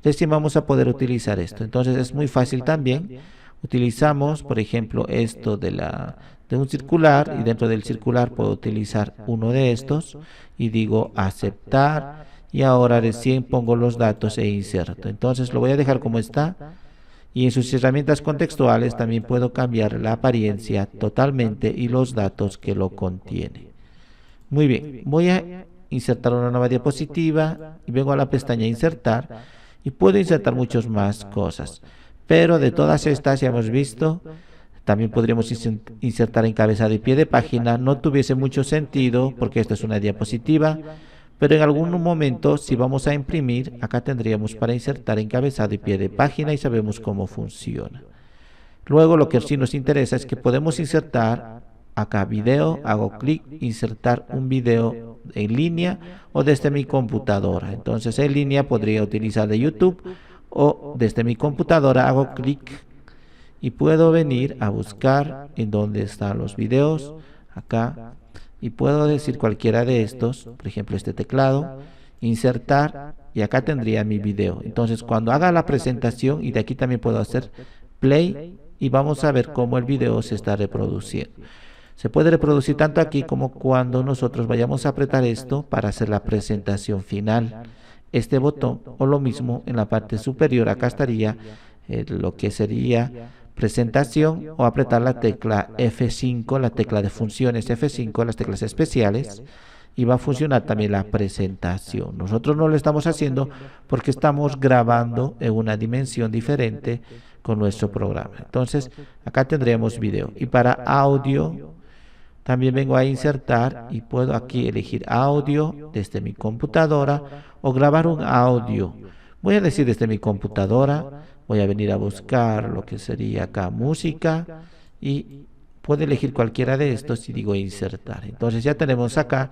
Speaker 1: Recién vamos a poder utilizar esto. Entonces es muy fácil también. Utilizamos, por ejemplo, esto de un circular y dentro del circular puedo utilizar uno de estos y digo aceptar y ahora recién pongo los datos e inserto. Entonces lo voy a dejar como está y en sus herramientas contextuales también puedo cambiar la apariencia totalmente y los datos que lo contiene. Muy bien, voy a insertar una nueva diapositiva y vengo a la pestaña insertar y puedo insertar muchas más cosas. Pero de todas estas ya hemos visto, también podríamos insertar encabezado y pie de página. No tuviese mucho sentido porque esta es una diapositiva, pero en algún momento si vamos a imprimir, acá tendríamos para insertar encabezado y pie de página y sabemos cómo funciona. Luego lo que sí nos interesa es que podemos insertar acá video, hago clic, insertar un video en línea o desde mi computadora. Entonces en línea podría utilizar de YouTube o desde mi computadora hago clic y puedo venir a buscar en dónde están los videos acá y puedo decir cualquiera de estos, por ejemplo este teclado, insertar y acá tendría mi video. Entonces cuando haga la presentación y de aquí también puedo hacer play y vamos a ver cómo el video se está reproduciendo. Se puede reproducir tanto aquí como cuando nosotros vayamos a apretar esto para hacer la presentación final. Este botón o lo mismo en la parte superior, acá estaría lo que sería presentación o apretar la tecla F5, la tecla de funciones F5, las teclas especiales y va a funcionar también la presentación. Nosotros no lo estamos haciendo porque estamos grabando en una dimensión diferente con nuestro programa. Entonces acá tendremos video y para audio también vengo a insertar y puedo aquí elegir audio desde mi computadora o grabar un audio. Voy a decir desde mi computadora, voy a venir a buscar lo que sería acá música y puedo elegir cualquiera de estos y digo insertar. Entonces ya tenemos acá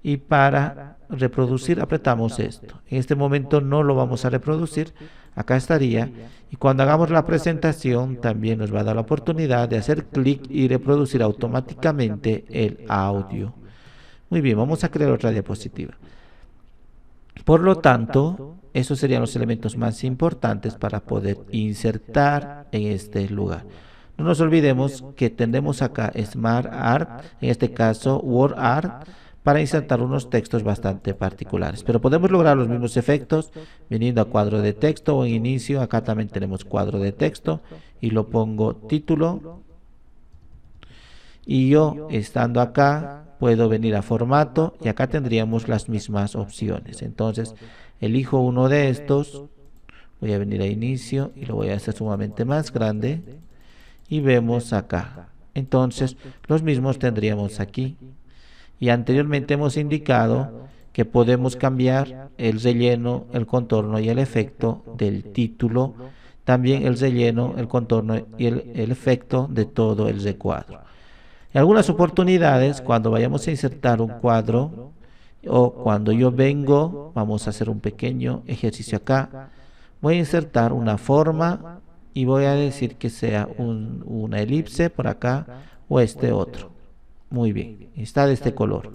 Speaker 1: y para reproducir apretamos esto. En este momento no lo vamos a reproducir, acá estaría y cuando hagamos la presentación también nos va a dar la oportunidad de hacer clic y reproducir automáticamente el audio. Muy bien, vamos a crear otra diapositiva. Por lo tanto, esos serían los elementos más importantes para poder insertar en este lugar. No nos olvidemos que tendremos acá Smart Art, en este caso Word Art, para insertar unos textos bastante particulares. Pero podemos lograr los mismos efectos viniendo a cuadro de texto o en inicio. Acá también tenemos cuadro de texto y lo pongo título. Y yo, estando acá, puedo venir a formato y acá tendríamos las mismas opciones. Entonces, elijo uno de estos, voy a venir a inicio y lo voy a hacer sumamente más grande y vemos acá. Entonces, los mismos tendríamos aquí. Y anteriormente hemos indicado que podemos cambiar el relleno, el contorno y el efecto del título, también el relleno, el contorno y el efecto de todo el recuadro. En algunas oportunidades, cuando vayamos a insertar un cuadro o cuando yo vengo, vamos a hacer un pequeño ejercicio acá, voy a insertar una forma y voy a decir que sea una elipse por acá o este otro. Muy bien, está de este color.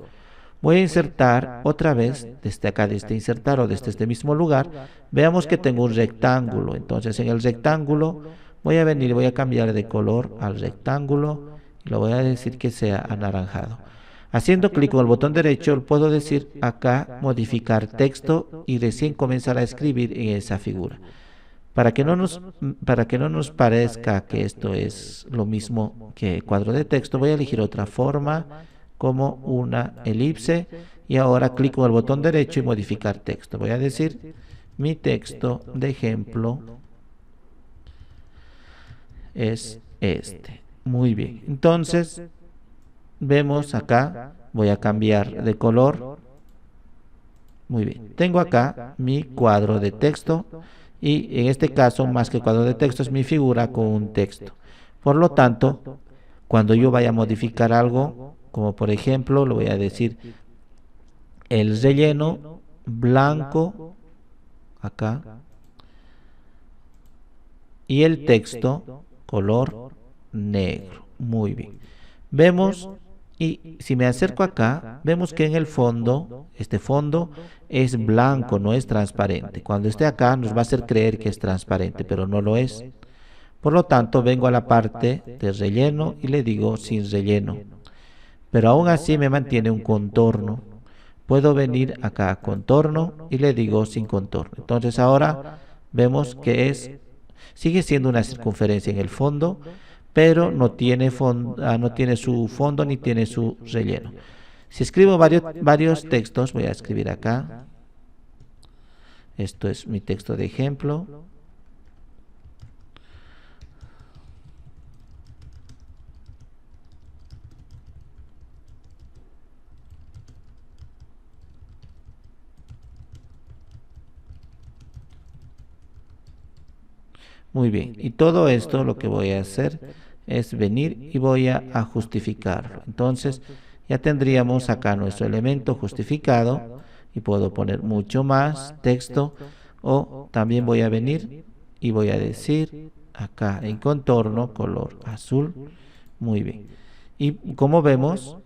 Speaker 1: Voy a insertar otra vez desde acá, desde insertar o desde este mismo lugar. Veamos que tengo un rectángulo. Entonces en el rectángulo voy a venir y voy a cambiar de color al rectángulo y lo voy a decir que sea anaranjado. Haciendo clic con el botón derecho puedo decir acá modificar texto y recién comenzar a escribir en esa figura. Para que no nos parezca que esto es lo mismo que cuadro de texto, voy a elegir otra forma como una elipse y ahora clic con el botón derecho y modificar texto. Voy a decir mi texto de ejemplo es este. Muy bien. Entonces vemos acá, voy a cambiar de color. Muy bien. Tengo acá mi cuadro de texto. Y en este caso, más que cuadro de texto, es mi figura con un texto. Por lo tanto, cuando yo vaya a modificar algo, como por ejemplo, lo voy a decir, el relleno blanco, acá, y el texto color negro. Muy bien. Vemos, y si me acerco acá, vemos que en el fondo, este fondo es blanco, no es transparente. Cuando esté acá nos va a hacer creer que es transparente, pero no lo es. Por lo tanto, vengo a la parte de relleno y le digo sin relleno. Pero aún así me mantiene un contorno. Puedo venir acá a contorno y le digo sin contorno. Entonces ahora vemos que sigue siendo una circunferencia en el fondo, pero no tiene su fondo ni tiene su relleno. Si escribo varios textos, voy a escribir acá. Esto es mi texto de ejemplo. Muy bien, y todo esto lo que voy a hacer es venir y voy a justificarlo. Entonces ya tendríamos acá nuestro elemento justificado y puedo poner mucho más texto o también voy a venir y voy a decir acá en contorno color azul. Muy bien, y como vemos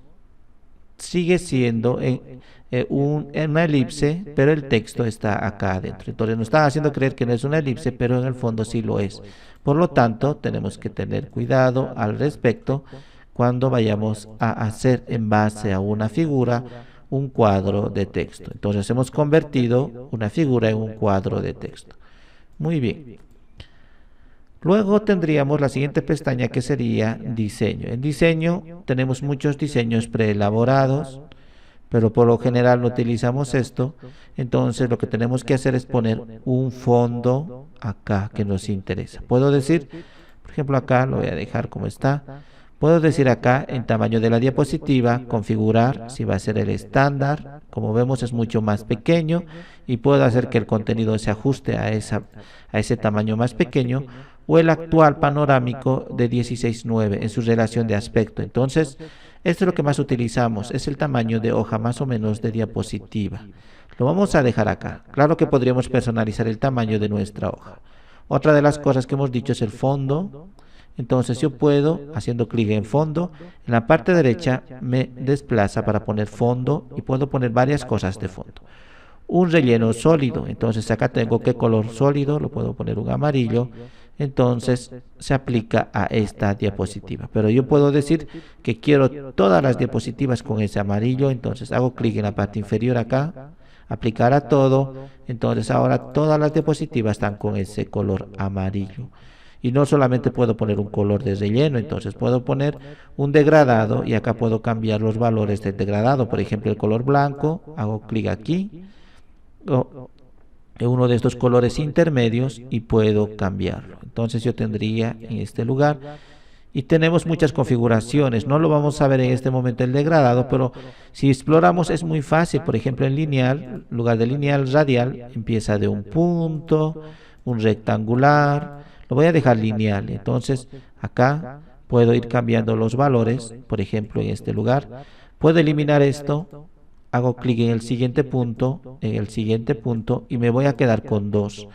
Speaker 1: sigue siendo una elipse, pero el texto está acá adentro. Entonces nos está haciendo creer que no es una elipse, pero en el fondo sí lo es. Por lo tanto, tenemos que tener cuidado al respecto cuando vayamos a hacer en base a una figura un cuadro de texto. Entonces hemos convertido una figura en un cuadro de texto. Muy bien. Luego tendríamos la siguiente pestaña que sería diseño. En diseño tenemos muchos diseños preelaborados, pero por lo general no utilizamos esto. Entonces lo que tenemos que hacer es poner un fondo acá que nos interesa. Puedo decir, por ejemplo acá lo voy a dejar como está. Puedo decir acá en tamaño de la diapositiva, configurar si va a ser el estándar. Como vemos es mucho más pequeño y puedo hacer que el contenido se ajuste a ese tamaño más pequeño o el actual panorámico de 16:9 en su relación de aspecto. Entonces, esto es lo que más utilizamos, es el tamaño de hoja más o menos de diapositiva. Lo vamos a dejar acá. Claro que podríamos personalizar el tamaño de nuestra hoja. Otra de las cosas que hemos dicho es el fondo. Entonces yo puedo, haciendo clic en fondo, en la parte derecha me desplaza para poner fondo y puedo poner varias cosas de fondo. un relleno sólido. Entonces acá tengo qué color sólido, lo puedo poner un amarillo. Entonces se aplica a esta diapositiva. Pero yo puedo decir que quiero todas las diapositivas con ese amarillo. Entonces hago clic en la parte inferior acá, aplicar a todo. Entonces ahora todas las diapositivas están con ese color amarillo. Y no solamente puedo poner un color de relleno, entonces puedo poner un degradado y acá puedo cambiar los valores del degradado. Por ejemplo, el color blanco, hago clic aquí, o en uno de estos colores intermedios y puedo cambiarlo. Entonces yo tendría en este lugar y tenemos muchas configuraciones. No lo vamos a ver en este momento el degradado, pero si exploramos es muy fácil. Por ejemplo, en lineal, en lugar de lineal, radial, empieza de un punto, un rectangular. Lo voy a dejar lineal. Entonces acá puedo ir cambiando los valores. Por ejemplo, en este lugar puedo eliminar esto. Hago clic en el siguiente punto, y me voy a quedar con 2.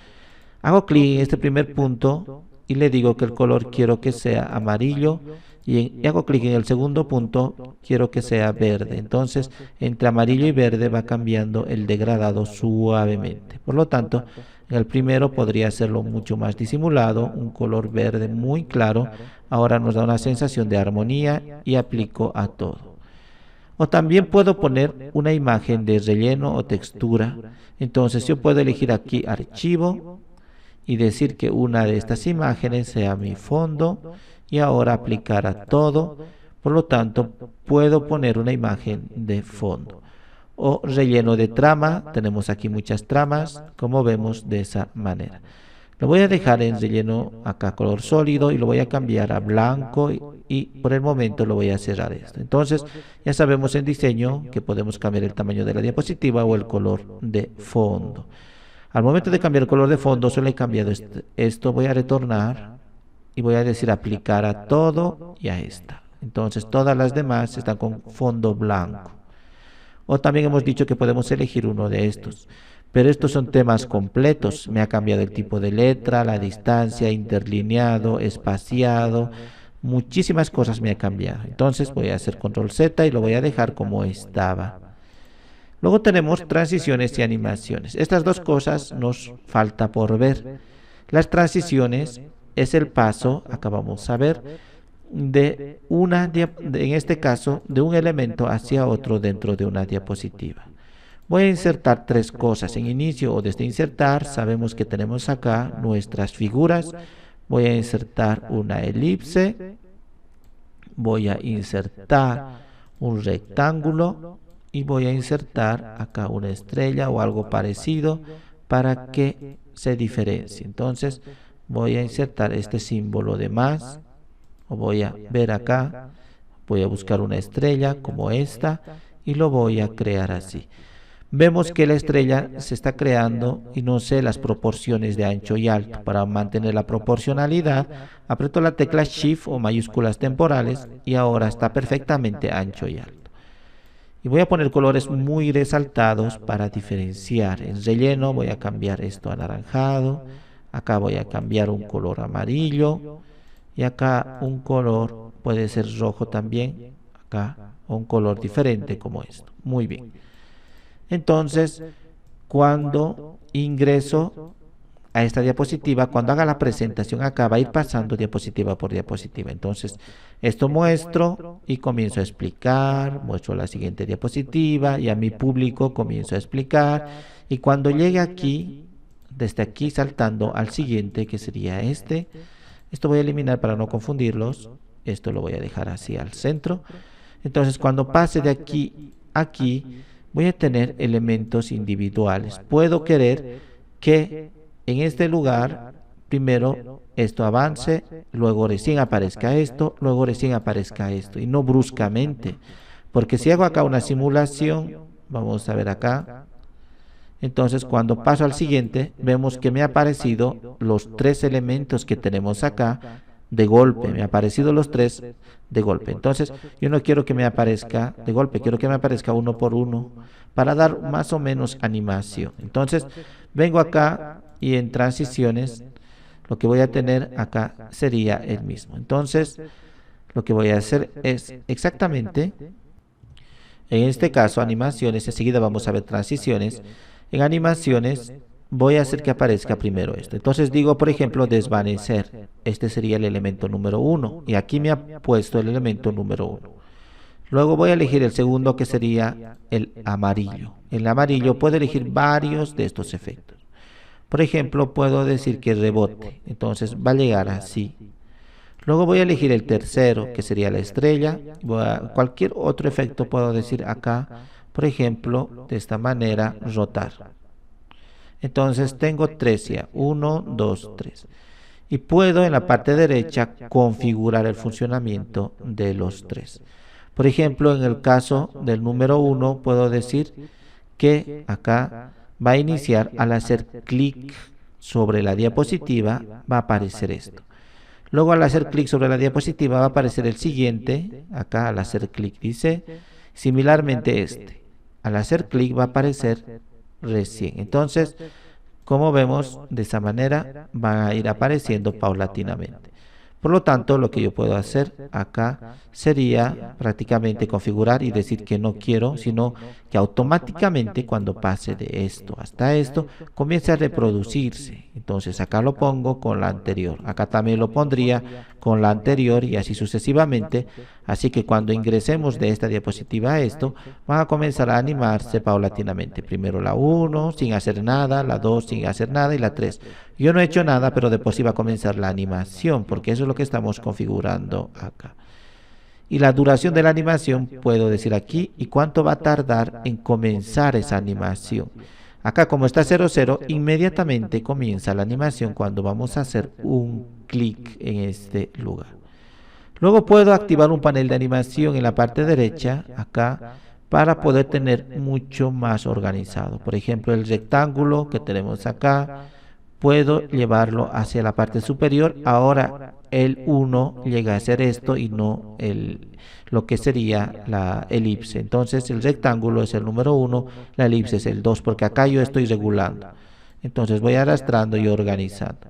Speaker 1: Hago clic en este primer punto y le digo que el color quiero que sea amarillo y hago clic en el segundo punto, quiero que sea verde. Entonces, entre amarillo y verde va cambiando el degradado suavemente. Por lo tanto, en el primero podría hacerlo mucho más disimulado, un color verde muy claro. Ahora nos da una sensación de armonía y aplico a todo. O también puedo poner una imagen de relleno o textura. Entonces yo puedo elegir aquí archivo y decir que una de estas imágenes sea mi fondo y ahora aplicar a todo. Por lo tanto, puedo poner una imagen de fondo. O relleno de trama, tenemos aquí muchas tramas, como vemos de esa manera. Lo voy a dejar en relleno acá color sólido y lo voy a cambiar a blanco y por el momento lo voy a cerrar esto. Entonces ya sabemos en diseño que podemos cambiar el tamaño de la diapositiva o el color de fondo. Al momento de cambiar el color de fondo solo he cambiado esto, voy a retornar y voy a decir aplicar a todo y a esta. Entonces todas las demás están con fondo blanco. O también hemos dicho que podemos elegir uno de estos. Pero estos son temas completos. Me ha cambiado el tipo de letra, la distancia, interlineado, espaciado. Muchísimas cosas me ha cambiado. Entonces voy a hacer control Z y lo voy a dejar como estaba. Luego tenemos transiciones y animaciones. Estas dos cosas nos falta por ver. Las transiciones es el paso, acá vamos a ver, en este caso, de un elemento hacia otro dentro de una diapositiva. Voy a insertar tres cosas. En inicio o desde insertar, sabemos que tenemos acá nuestras figuras. Voy a insertar una elipse. Voy a insertar un rectángulo. Y voy a insertar acá una estrella o algo parecido para que se diferencie. Entonces, voy a insertar este símbolo de más. O voy a ver acá. Voy a buscar una estrella como esta. Y lo voy a crear así. Vemos que la estrella se está creando y no sé las proporciones de ancho y alto. Para mantener la proporcionalidad, aprieto la tecla Shift o mayúsculas temporales y ahora está perfectamente ancho y alto. Y voy a poner colores muy resaltados para diferenciar. En relleno voy a cambiar esto a anaranjado. Acá voy a cambiar un color amarillo. Y acá un color puede ser rojo también. Acá o un color diferente como esto. Muy bien. Entonces, cuando ingreso a esta diapositiva, cuando haga la presentación acá, va a ir pasando diapositiva por diapositiva. Entonces, esto muestro y comienzo a explicar, muestro la siguiente diapositiva y a mi público comienzo a explicar. Y cuando llegue aquí, desde aquí saltando al siguiente, que sería este, esto voy a eliminar para no confundirlos. Esto lo voy a dejar así al centro. Entonces, cuando pase de aquí a aquí, voy a tener elementos individuales. Puedo querer que en este lugar, primero esto avance, luego recién aparezca esto, luego recién aparezca esto, y no bruscamente. Porque si hago acá una simulación, vamos a ver acá, entonces cuando paso al siguiente, vemos que me han aparecido los tres elementos que tenemos acá, de golpe, me han aparecido los tres de golpe. Entonces yo no quiero que me aparezca de golpe, quiero que me aparezca uno por uno para dar más o menos animación. Entonces vengo acá y en transiciones lo que voy a tener acá sería el mismo. Entonces lo que voy a hacer es exactamente, en este caso animaciones, enseguida vamos a ver transiciones. en animaciones voy a hacer que aparezca primero esto. Entonces digo, por ejemplo, desvanecer. Este sería el elemento número 1 y aquí me ha puesto el elemento número 1. Luego voy a elegir el segundo, que sería el amarillo. El amarillo puedo elegir varios de estos efectos. Por ejemplo, puedo decir que rebote. Entonces va a llegar así. Luego voy a elegir el tercero, que sería la estrella. Cualquier otro efecto puedo decir acá, por ejemplo, de esta manera, rotar. Entonces tengo 3 ya, 1, 2, 3. Y puedo en la parte derecha configurar el funcionamiento de los 3. Por ejemplo, en el caso del número 1, puedo decir que acá va a iniciar al hacer clic sobre la diapositiva, va a aparecer esto. Luego al hacer clic sobre la diapositiva va a aparecer el siguiente, acá al hacer clic dice, similarmente este. Al hacer clic va a aparecer recién. Entonces, como vemos, de esa manera van a ir apareciendo paulatinamente. Por lo tanto, lo que yo puedo hacer acá sería prácticamente configurar y decir que no quiero, sino que automáticamente cuando pase de esto hasta esto, comience a reproducirse. Entonces acá lo pongo con la anterior, acá también lo pondría con la anterior y así sucesivamente. Así que cuando ingresemos de esta diapositiva a esto, van a comenzar a animarse paulatinamente. Primero la 1 sin hacer nada, la 2 sin hacer nada y la 3. Yo no he hecho nada, pero después sí va a comenzar la animación, porque eso es lo que estamos configurando acá. Y la duración de la animación, puedo decir aquí, y cuánto va a tardar en comenzar esa animación. Acá como está 00, inmediatamente comienza la animación cuando vamos a hacer un clic en este lugar. Luego puedo activar un panel de animación en la parte derecha, acá, para poder tener mucho más organizado. Por ejemplo, el rectángulo que tenemos acá, puedo llevarlo hacia la parte superior. Ahora el 1 llega a ser esto y no lo que sería la elipse. Entonces el rectángulo es el número 1, la elipse es el 2, porque acá yo estoy regulando. Entonces voy arrastrando y organizando.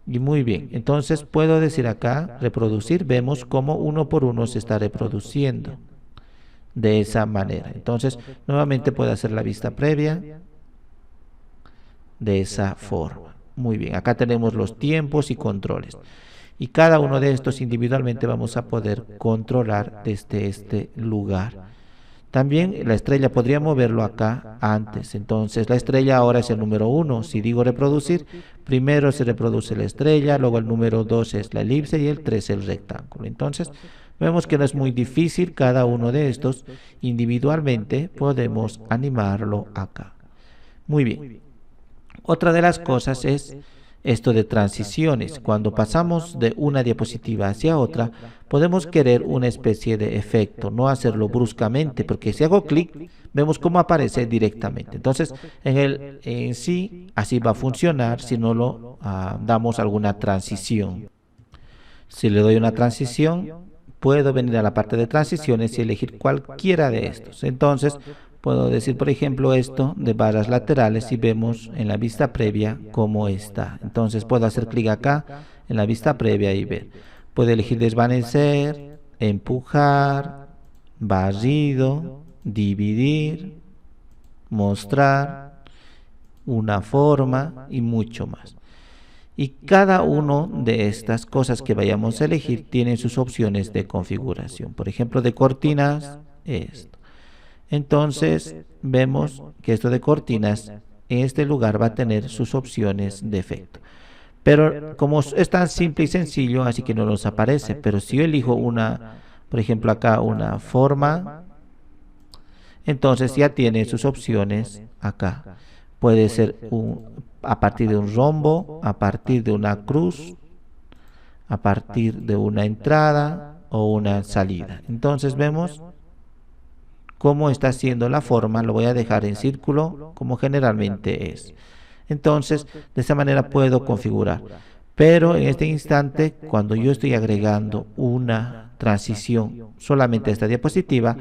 Speaker 1: Y muy bien, entonces puedo decir acá, reproducir, vemos cómo uno por uno se está reproduciendo de esa manera. Entonces nuevamente puedo hacer la vista previa de esa forma. Muy bien, acá tenemos los tiempos y controles. Y cada uno de estos individualmente vamos a poder controlar desde este lugar. También la estrella podría moverlo acá antes. Entonces la estrella ahora es el número 1. Si digo reproducir, primero se reproduce la estrella, luego el número 2 es la elipse y el 3 el rectángulo. Entonces vemos que no es muy difícil, cada uno de estos individualmente podemos animarlo acá. Muy bien. Otra de las cosas es esto de transiciones. Cuando pasamos de una diapositiva hacia otra, podemos querer una especie de efecto, no hacerlo bruscamente, porque si hago clic, vemos cómo aparece directamente. Entonces, en sí, así va a funcionar si no lo damos alguna transición. Si le doy una transición, puedo venir a la parte de transiciones y elegir cualquiera de estos. Entonces, puedo decir, por ejemplo, esto de barras laterales y vemos en la vista previa cómo está. Entonces puedo hacer clic acá en la vista previa y ver. Puedo elegir desvanecer, empujar, barrido, dividir, mostrar, una forma y mucho más. Y cada una de estas cosas que vayamos a elegir tiene sus opciones de configuración. Por ejemplo, de cortinas, esto. Entonces vemos que esto de cortinas en este lugar va a tener sus opciones de efecto. Pero como es tan simple y sencillo, así que no nos aparece. Pero si yo elijo por ejemplo acá una forma, entonces ya tiene sus opciones acá. Puede ser a partir de un rombo, a partir de una cruz, a partir de una entrada o una salida. Entonces vemos cómo está haciendo la forma. Lo voy a dejar en círculo como generalmente es. Entonces de esa manera puedo configurar, pero en este instante cuando yo estoy agregando una transición solamente a esta diapositiva,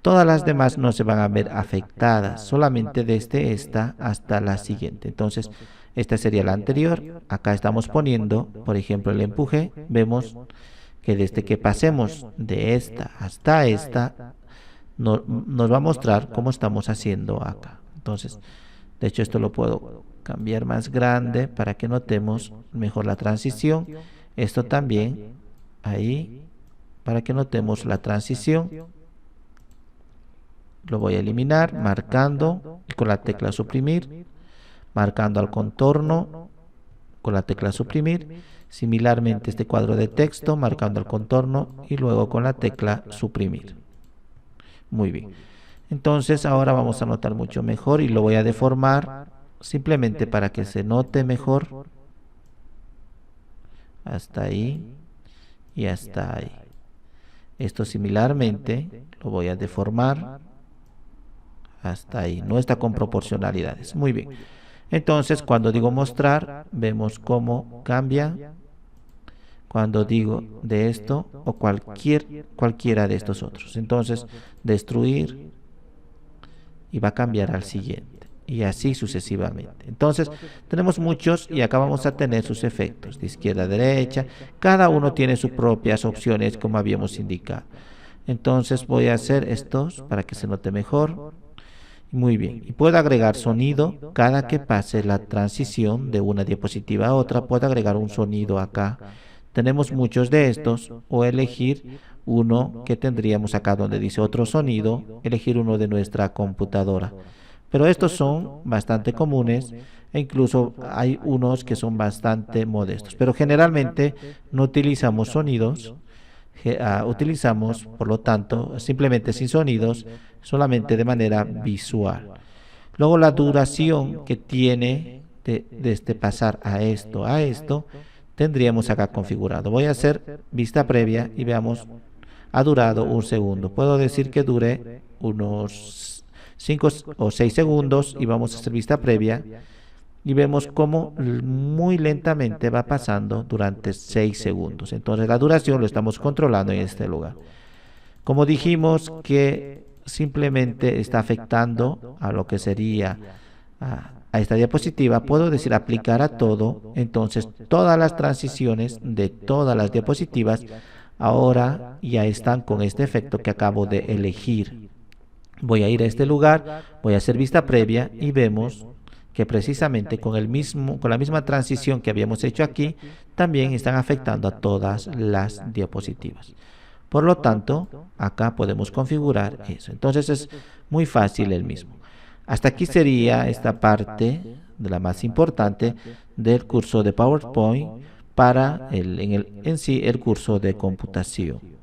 Speaker 1: todas las demás no se van a ver afectadas, solamente desde esta hasta la siguiente. Entonces esta sería la anterior. Acá estamos poniendo, por ejemplo, el empuje. Vemos que desde que pasemos de esta hasta esta nos va a mostrar cómo estamos haciendo acá. Entonces, De hecho, esto lo puedo cambiar más grande para que notemos mejor la transición. Esto también, ahí, para que notemos la transición. Lo voy a eliminar marcando y con la tecla suprimir, marcando al contorno con la tecla suprimir, similarmente este cuadro de texto marcando el contorno y luego con la tecla suprimir. Muy bien, entonces ahora vamos a notar mucho mejor y lo voy a deformar simplemente para que se note mejor. Hasta ahí y hasta ahí. Esto similarmente lo voy a deformar hasta ahí, no está con proporcionalidades. Muy bien, entonces cuando digo mostrar, vemos cómo cambia cuando digo de esto o cualquiera de estos otros. Entonces, destruir y va a cambiar al siguiente y así sucesivamente. Entonces, tenemos muchos y acá vamos a tener sus efectos de izquierda a derecha. Cada uno tiene sus propias opciones como habíamos indicado. Entonces, voy a hacer estos para que se note mejor. Muy bien, y puedo agregar sonido cada que pase la transición de una diapositiva a otra. Puedo agregar un sonido acá. Tenemos muchos de estos, o elegir uno que tendríamos acá donde dice otro sonido, elegir uno de nuestra computadora. Pero estos son bastante comunes e incluso hay unos que son bastante modestos. Pero generalmente no utilizamos sonidos. Utilizamos, por lo tanto, simplemente sin sonidos, solamente de manera visual. Luego la duración que tiene de pasar a esto, tendríamos acá configurado. Voy a hacer vista previa y veamos, ha durado un segundo. Puedo decir que dure unos 5 o 6 segundos y vamos a hacer vista previa. Y vemos cómo muy lentamente va pasando durante 6 segundos. Entonces la duración lo estamos controlando en este lugar. Como dijimos que simplemente está afectando a lo que sería a esta diapositiva, puedo decir aplicar a todo. Entonces todas las transiciones de todas las diapositivas ahora ya están con este efecto que acabo de elegir. Voy a ir a este lugar, voy a hacer vista previa y vemos que precisamente con la misma transición que habíamos hecho aquí, también están afectando a todas las diapositivas. Por lo tanto, acá podemos configurar eso. Entonces es muy fácil el mismo. Hasta aquí sería esta parte de la más importante del curso de PowerPoint para en sí el curso de computación.